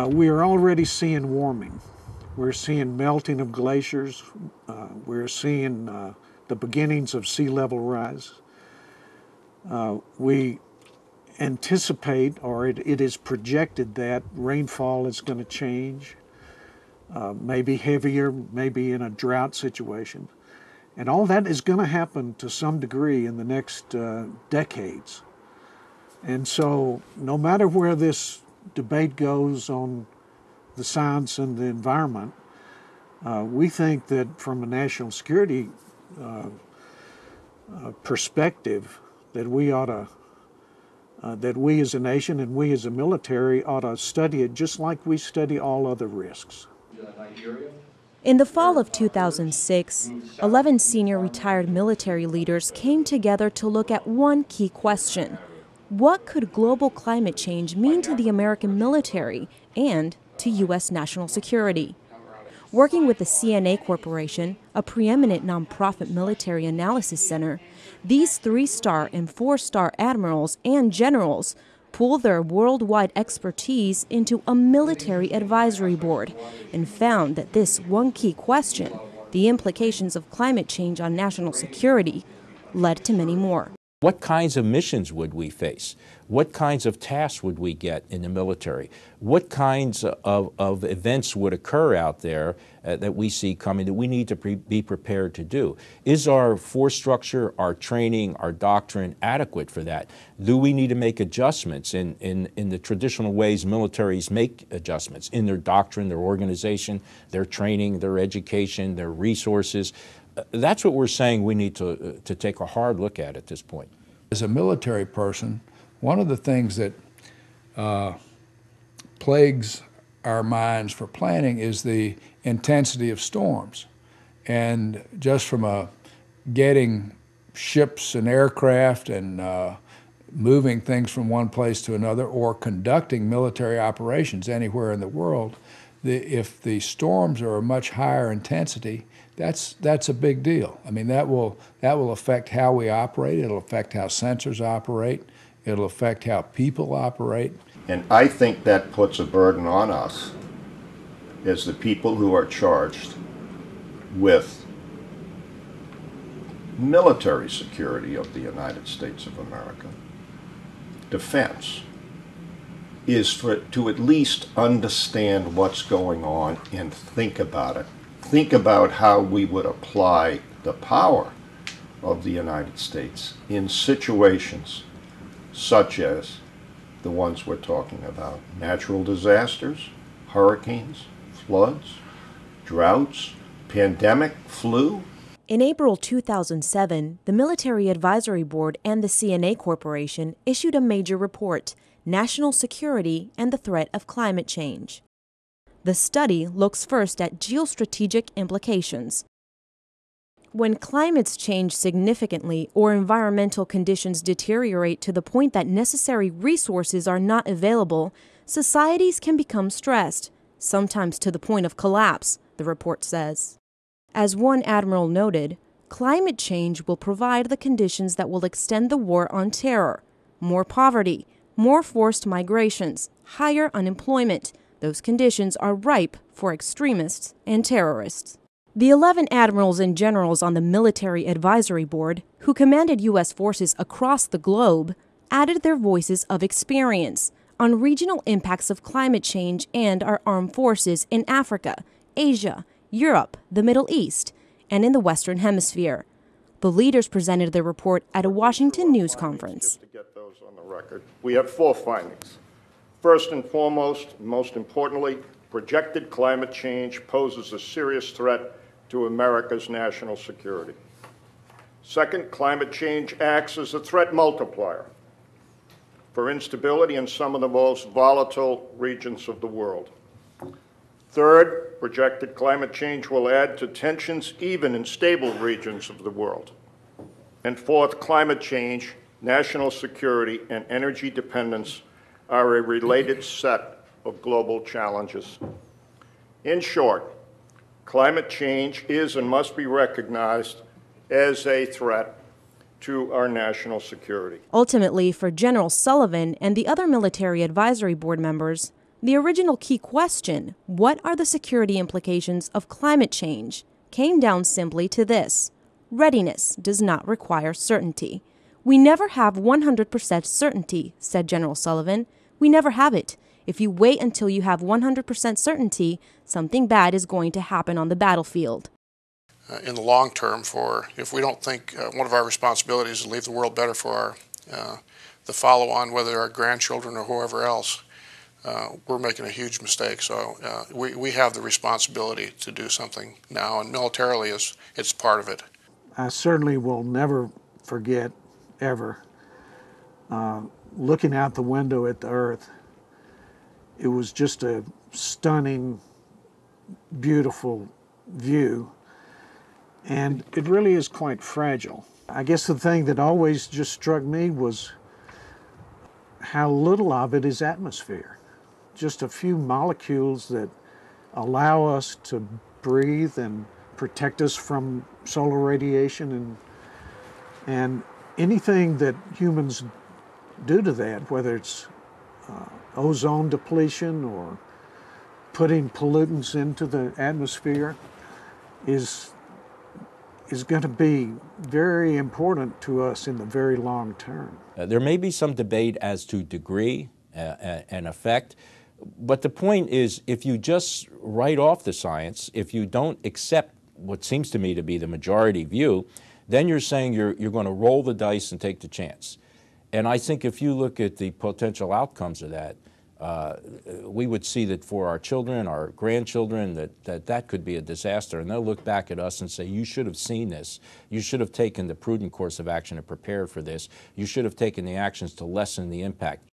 We are already seeing warming. We're seeing melting of glaciers. We're seeing the beginnings of sea level rise. We anticipate, or it is projected, that rainfall is going to change, maybe heavier, maybe in a drought situation. And all that is going to happen to some degree in the next decades. And so no matter where this debate goes on the science and the environment, we think that from a national security perspective, that we ought to, that we as a nation and we as a military ought to study it just like we study all other risks. In the fall of 2006, 11 senior retired military leaders came together to look at one key question. What could global climate change mean to the American military and to U.S. national security? Working with the CNA Corporation, a preeminent nonprofit military analysis center, these 3-star and 4-star admirals and generals pooled their worldwide expertise into a military advisory board and found that this one key question, the implications of climate change on national security, led to many more. What kinds of missions would we face? What kinds of tasks would we get in the military? What kinds of events would occur out there that we see coming that we need to be prepared to do? Is our force structure, our training, our doctrine adequate for that? Do we need to make adjustments in the traditional ways militaries make adjustments in their doctrine, their organization, their training, their education, their resources? That's what we're saying we need to take a hard look at this point. As a military person, one of the things that plagues our minds for planning is the intensity of storms. And just from getting ships and aircraft and moving things from one place to another or conducting military operations anywhere in the world, if the storms are a much higher intensity, that's a big deal. I mean, that will affect how we operate. It'll affect how sensors operate. It'll affect how people operate. And I think that puts a burden on us as the people who are charged with military security of the United States of America. Defense is to at least understand what's going on and think about it. Think about how we would apply the power of the United States in situations such as the ones we're talking about. Natural disasters, hurricanes, floods, droughts, pandemic, flu. In April 2007, the Military Advisory Board and the CNA Corporation issued a major report, National Security and the Threat of Climate Change. The study looks first at geostrategic implications. When climates change significantly or environmental conditions deteriorate to the point that necessary resources are not available, societies can become stressed, sometimes to the point of collapse, the report says. As one admiral noted, climate change will provide the conditions that will extend the war on terror, more poverty, more forced migrations, higher unemployment. Those conditions are ripe for extremists and terrorists. The 11 admirals and generals on the Military Advisory Board, who commanded U.S. forces across the globe, added their voices of experience on regional impacts of climate change and our armed forces in Africa, Asia, Europe, the Middle East, and in the Western Hemisphere. The leaders presented their report at a Washington news conference. Just to get those on the record, we have 4 findings. First and foremost, most importantly, projected climate change poses a serious threat to America's national security. Second, climate change acts as a threat multiplier for instability in some of the most volatile regions of the world. Third, projected climate change will add to tensions even in stable regions of the world. And fourth, climate change, national security, and energy dependence are a related set of global challenges. In short, climate change is and must be recognized as a threat to our national security. Ultimately, for General Sullivan and the other Military Advisory Board members, The original key question, what are the security implications of climate change, came down simply to this: readiness does not require certainty. We never have 100% certainty, said General Sullivan. We never have it. If you wait until you have 100% certainty, something bad is going to happen on the battlefield. In the long term, if we don't think one of our responsibilities is to leave the world better for the follow-on, whether our grandchildren or whoever else, we're making a huge mistake. So we have the responsibility to do something now, and militarily it's part of it. I certainly will never forget, ever, looking out the window at the Earth. It was just a stunning, beautiful view, and it really is quite fragile. I guess the thing that always just struck me was how little of it is atmosphere. Just a few molecules that allow us to breathe and protect us from solar radiation, and anything that humans do to that, whether it's ozone depletion or putting pollutants into the atmosphere, is going to be very important to us in the very long term. There may be some debate as to degree and effect, but the point is, if you just write off the science, if you don't accept what seems to me to be the majority view, then you're saying you're going to roll the dice and take the chance. And I think if you look at the potential outcomes of that, we would see that for our children, our grandchildren, that could be a disaster. And they'll look back at us and say, you should have seen this. You should have taken the prudent course of action to prepare for this. You should have taken the actions to lessen the impact.